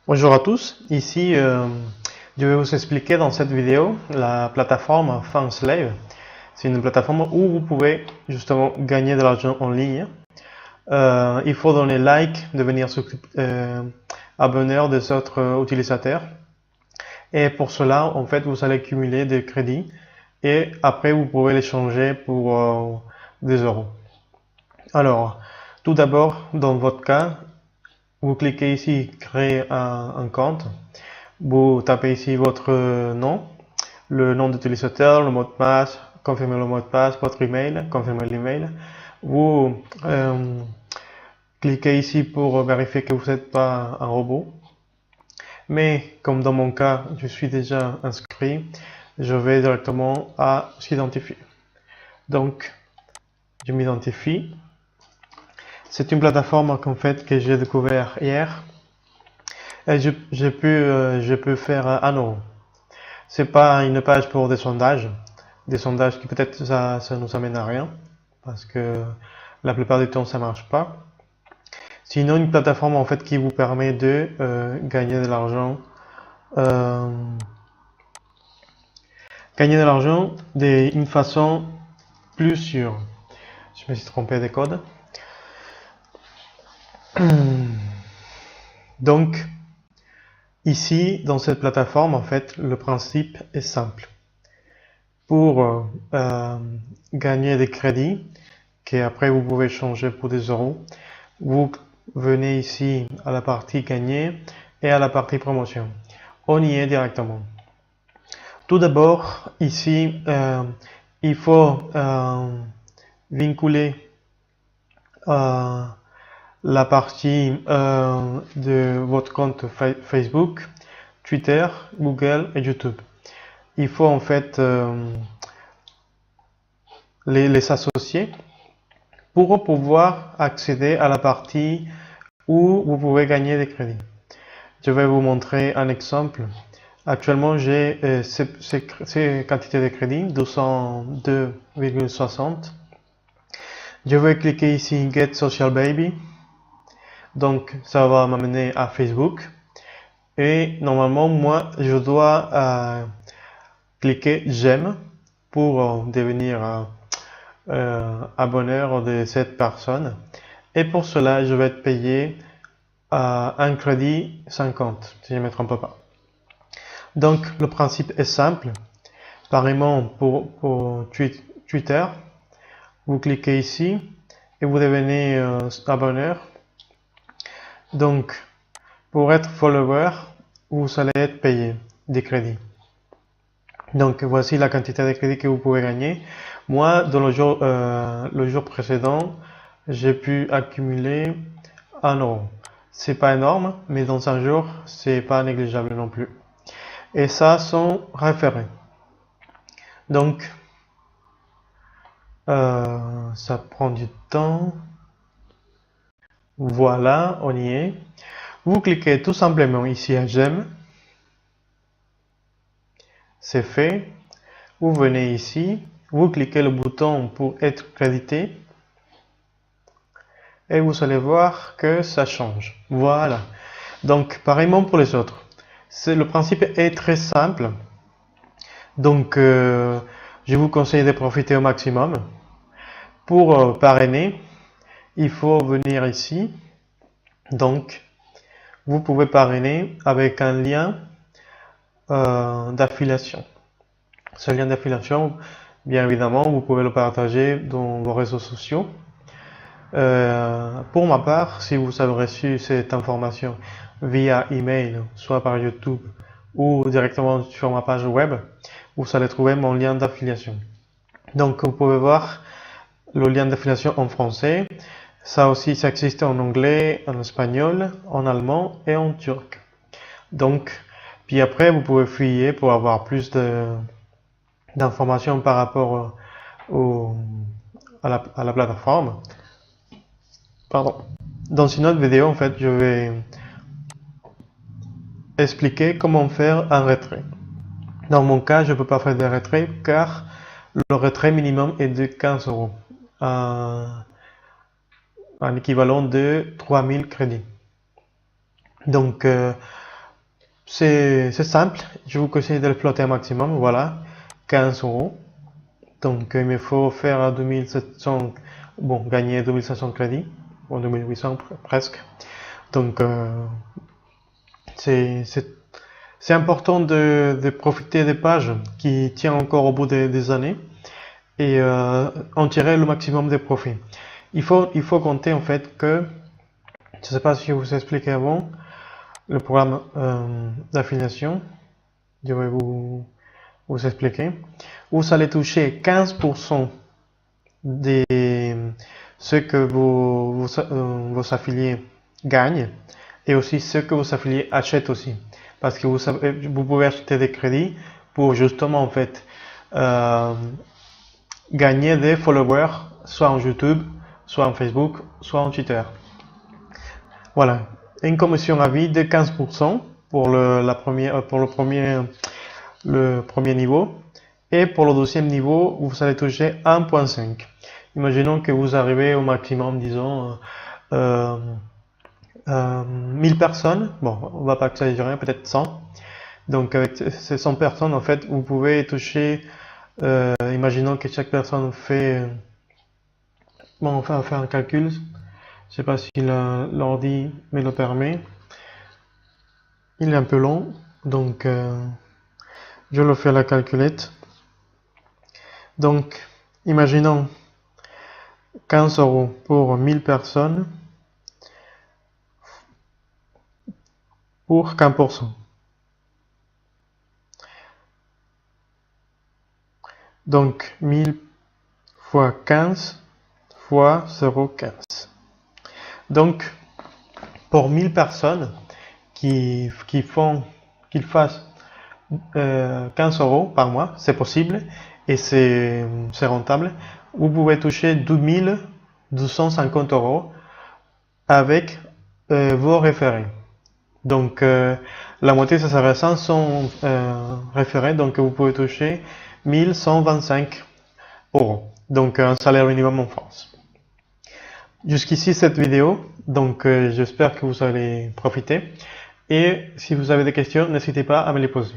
Bonjour à tous, ici je vais vous expliquer dans cette vidéo la plateforme Fanslive. C'est une plateforme où vous pouvez justement gagner de l'argent en ligne. Il faut donner like, devenir abonneur des autres utilisateurs. Et pour cela, en fait, vous allez cumuler des crédits et après vous pouvez les changer pour des euros. Alors, tout d'abord, dans votre cas, vous cliquez ici créer un compte. Vous tapez ici votre nom, le nom d'utilisateur, le mot de passe, confirmez le mot de passe, votre email, confirmez l'email. Vous cliquez ici pour vérifier que vous n'êtes pas un robot. Mais comme dans mon cas, je suis déjà inscrit, je vais directement à s'identifier. Donc, je m'identifie. C'est une plateforme en fait que j'ai découvert hier. Et je peux faire un euro. C'est pas une page pour des sondages qui peut-être ça nous amène à rien, parce que la plupart du temps ça marche pas. Sinon, une plateforme en fait qui vous permet de gagner de l'argent, euh, d'une façon plus sûre. Je me suis trompé des codes. Donc, ici, dans cette plateforme, en fait, le principe est simple. Pour gagner des crédits, qu'après vous pouvez changer pour des euros, vous venez ici à la partie gagner et à la partie promotion. On y est directement. Tout d'abord, ici, il faut vinculer la partie de votre compte Facebook, Twitter, Google et YouTube. Il faut en fait les associer pour pouvoir accéder à la partie où vous pouvez gagner des crédits. Je vais vous montrer un exemple. Actuellement, j'ai ces quantités de crédits, 202,60. Je vais cliquer ici Get Social Baby. Donc, ça va m'amener à Facebook. Et normalement, moi, je dois cliquer J'aime pour devenir abonneur de cette personne. Et pour cela, je vais être payé un crédit 50, si je ne me trompe pas. Donc, le principe est simple. Pareillement, pour Twitter, vous cliquez ici et vous devenez abonneur. Donc, pour être follower, vous allez être payé des crédits. Donc, voici la quantité de crédits que vous pouvez gagner. Moi, dans le jour précédent, j'ai pu accumuler 1 euro. C'est pas énorme, mais dans un jour, c'est pas négligeable non plus. Et ça, sont référés. Donc, ça prend du temps. Voilà, on y est. Vous cliquez tout simplement ici à J'aime. C'est fait. Vous venez ici. Vous cliquez le bouton pour être crédité. Et vous allez voir que ça change. Voilà. Donc, pareillement pour les autres. Le principe est très simple. Donc, je vous conseille de profiter au maximum. Pour parrainer, il faut venir ici. Donc, vous pouvez parrainer avec un lien d'affiliation. Ce lien d'affiliation, bien évidemment, vous pouvez le partager dans vos réseaux sociaux. Pour ma part, si vous avez reçu cette information via email, soit par YouTube ou directement sur ma page web, vous allez trouver mon lien d'affiliation. Donc, vous pouvez voir le lien d'affiliation en français. Ça aussi, ça existe en anglais, en espagnol, en allemand et en turc. Donc, puis après, vous pouvez fouiller pour avoir plus d'informations par rapport à la plateforme. Pardon. Dans une autre vidéo, en fait, je vais expliquer comment faire un retrait. Dans mon cas, je ne peux pas faire de retrait car le retrait minimum est de 15 euros. Un équivalent de 3000 crédits. Donc, c'est simple, je vous conseille de l'exploiter un maximum. Voilà, 15 euros. Donc il me faut faire 2700, bon, gagner 2700 crédits, ou 2800 presque. Donc c'est important de profiter des pages qui tiennent encore au bout des années et en tirer le maximum des profits. Il faut compter en fait que, je ne sais pas si je vous ai expliqué avant, le programme d'affiliation, je vais vous expliquer. Vous allez toucher 15% de ce que vos affiliés gagnent et aussi ce que vos affiliés achètent aussi. Parce que vous pouvez acheter des crédits pour justement en fait gagner des followers soit en YouTube, soit en Facebook, soit en Twitter. Voilà, une commission à vie de 15% pour le premier niveau. Et pour le deuxième niveau, vous allez toucher 1.5. Imaginons que vous arrivez au maximum, disons, 1000 personnes. Bon, on va pas exagérer, peut-être 100. Donc avec ces 100 personnes, en fait, vous pouvez toucher, imaginons que chaque personne fait... Bon, on va faire un calcul. Je sais pas si l'ordi me le permet. Il est un peu long, donc je le fais à la calculette. Donc, imaginons 15 euros pour 1000 personnes pour 15%. Donc, 1000 fois 15 fois 0,15. Donc, pour 1000 personnes qui fassent 15 euros par mois, c'est possible et c'est rentable. Vous pouvez toucher 2250 euros avec vos référés. Donc la moitié, ça serait 500 référés, donc vous pouvez toucher 1125 euros. Donc un salaire minimum en France. Jusqu'ici cette vidéo, donc j'espère que vous allez profiter. Et si vous avez des questions, n'hésitez pas à me les poser.